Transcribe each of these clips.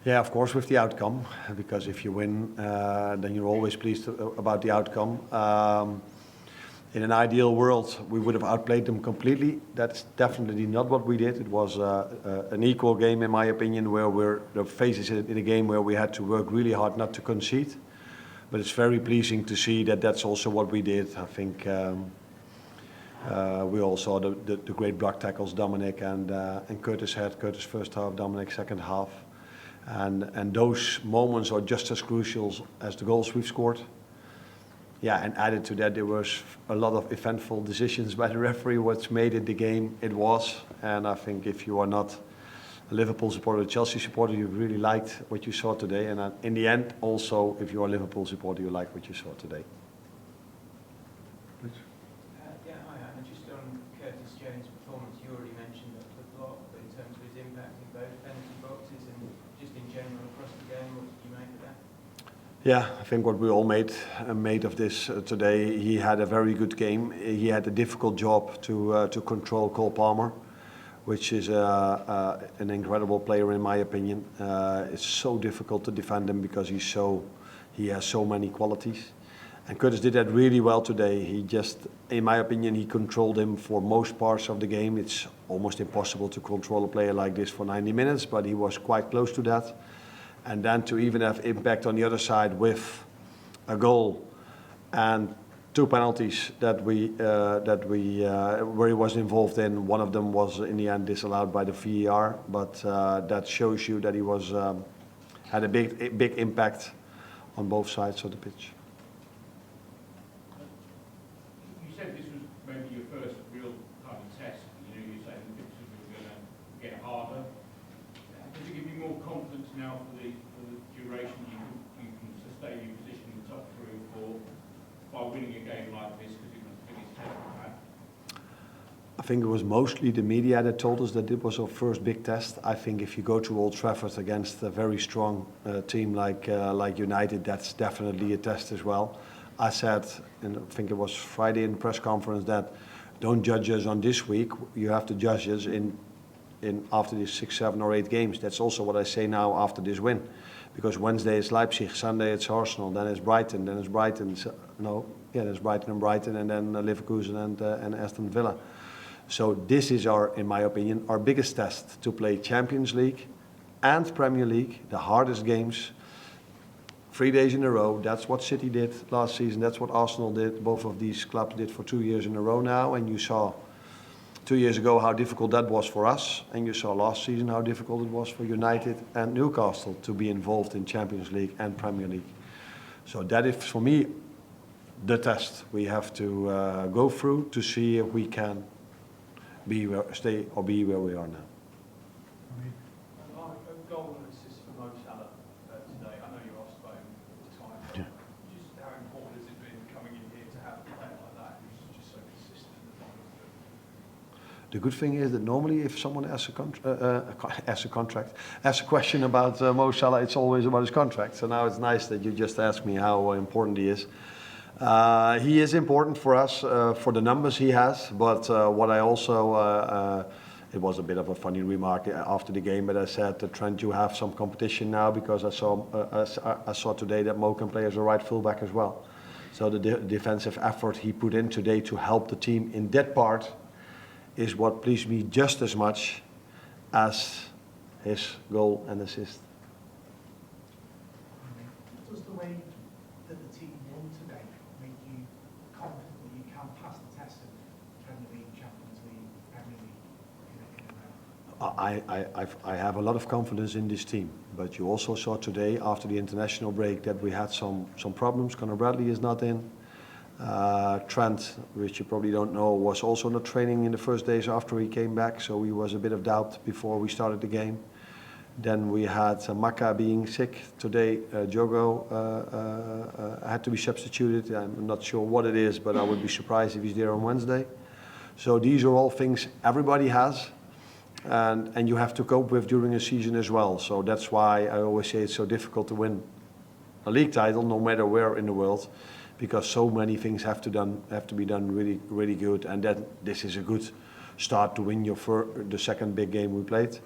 Yeah, of course, with the outcome, because if you win, then you're always pleased about the outcome. In an ideal world, we would have outplayed them completely. That's definitely not what we did. It was an equal game, in my opinion, where we're the phases in a game where we had to work really hard not to concede. But it's very pleasing to see that that's also what we did. I think we all saw the great block tackles Dominic and Curtis had. Curtis first half, Dominic second half. And those moments are just as crucial as the goals we've scored. Yeah, and added to that, there was a lot of eventful decisions by the referee. What's made it the game it was. And I think if you are not a Liverpool supporter, a Chelsea supporter, you really liked what you saw today. And in the end, also, if you're a Liverpool supporter, you like what you saw today. Yeah, hi, Anne. Just on Curtis Jones' performance, you already mentioned that the block, but in terms of his impact in both penalty boxes and just in general across the game, what did you make of that? Yeah, I think what we all made of this today. He had a very good game. He had a difficult job to control Cole Palmer, which is an incredible player in my opinion. It's so difficult to defend him because he has so many qualities. And Curtis did that really well today. He just, in my opinion, he controlled him for most parts of the game. It's almost impossible to control a player like this for 90 minutes, but he was quite close to that. And then to even have impact on the other side with a goal and two penalties that where he was involved in. One of them was in the end disallowed by the VAR, but that shows you that he was had a big impact on both sides of the pitch. You said this was maybe your first real kind of test. You said the fixtures were going to get harder. Does it give you more confidence now for the duration you can sustain your position in the top three or four by winning a game like this because it was the biggest test we've had? I think it was mostly the media that told us that it was our first big test. I think if you go to Old Trafford against a very strong team like United, that's definitely a test as well. I said, and I think it was Friday in the press conference, that don't judge us on this week. You have to judge us in after these 6, 7 or 8 games. That's also what I say now after this win. Because Wednesday is Leipzig, Sunday it's Arsenal, then it's Brighton, then it's Brighton. There's Brighton, and then Leverkusen and Aston Villa. So this is in my opinion, our biggest test to play Champions League and Premier League, the hardest games, 3 days in a row. That's what City did last season. That's what Arsenal did. Both of these clubs did for 2 years in a row now, and you saw 2 years ago how difficult that was for us, and you saw last season how difficult it was for United and Newcastle to be involved in Champions League and Premier League. So that is, for me, the test we have to go through to see if we can stay or be where we are now. A goal and assist for Mo Salah today. I know you asked about him all the time. Yeah. Just how important has it been coming in here to have a player like that who's just so consistent in the final third? The good thing is that normally if someone asks a question about Mo Salah, it's always about his contract. So now it's nice that you just asked me how important he is. He is important for us for the numbers he has, but what I also, it was a bit of a funny remark after the game, but I said, Trent, you have some competition now because I saw today that Mo can play as a right fullback as well. So the defensive effort he put in today to help the team in that part is what pleased me just as much as his goal and assist. Does the way that the team won today make you confident that you can pass the test of Premier League, Champions League, Premier League in a row? I have a lot of confidence in this team, but you also saw today after the international break that we had some problems. Conor Bradley is not in. Trent, which you probably don't know, was also not training in the first days after he came back, so he was a bit of doubt before we started the game. Then we had Maka being sick today. Diogo had to be substituted. I'm not sure what it is, but I would be surprised if he's there on Wednesday. So these are all things everybody has, and you have to cope with during a season as well. So that's why I always say it's so difficult to win a league title, no matter where in the world, because so many things have to be done really, really good, and that this is a good start to win the second big game we played.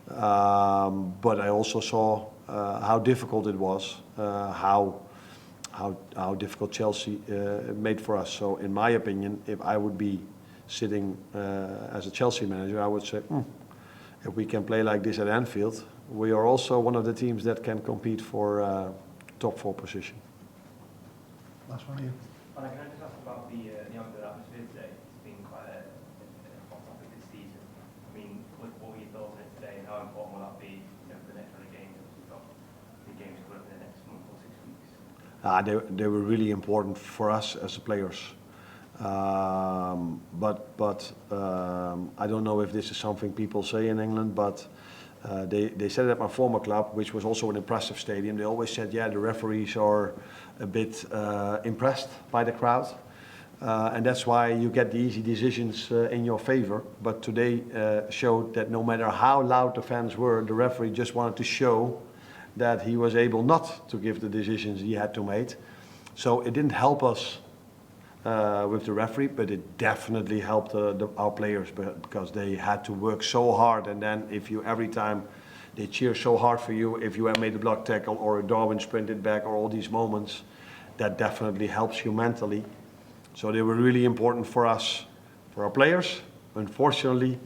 But I also saw how difficult it was, how difficult Chelsea made for us. So in my opinion, if I would be sitting as a Chelsea manager, I would say, if we can play like this at Anfield, we are also one of the teams that can compete for top 4 position. Last one here. Can I just ask about the outdoor atmosphere today? It's been quite a hot topic this season. I mean, what were your thoughts on it today, and how important will that be for the next round of games? We've got the games coming up in the next month or 6 weeks. They were really important for us as players. But I don't know if this is something people say in England, but they said it at my former club, which was also an impressive stadium. They always said, yeah, the referees are a bit impressed by the crowd. And that's why you get the easy decisions in your favor. But today showed that no matter how loud the fans were, the referee just wanted to show that he was able not to give the decisions he had to make. So it didn't help us with the referee, but it definitely helped our players, because they had to work so hard. And then if you every time they cheer so hard for you, if you have made a block tackle or a Darwin sprinted back or all these moments, that definitely helps you mentally. So they were really important for us, for our players. Unfortunately,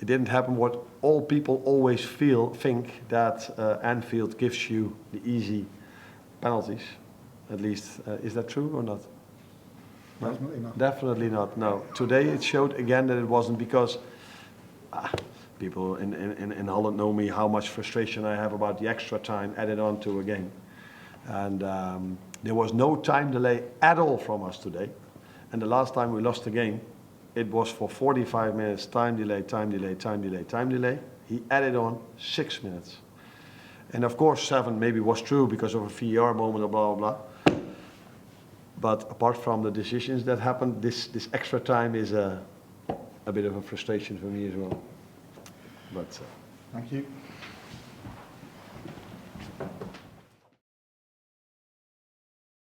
it didn't happen what all people always think that Anfield gives you the easy penalties. At least, is that true or not? No? Definitely not. Definitely not, no. Today it showed again that it wasn't, because people in Holland know me how much frustration I have about the extra time added on to a game. And there was no time delay at all from us today. And the last time we lost the game, it was for 45 minutes, time delay, time delay, time delay, time delay. He added on 6 minutes. And of course 7 maybe was true because of a VAR moment or blah, blah, blah. But apart from the decisions that happened, this extra time is a bit of a frustration for me as well. But Thank you.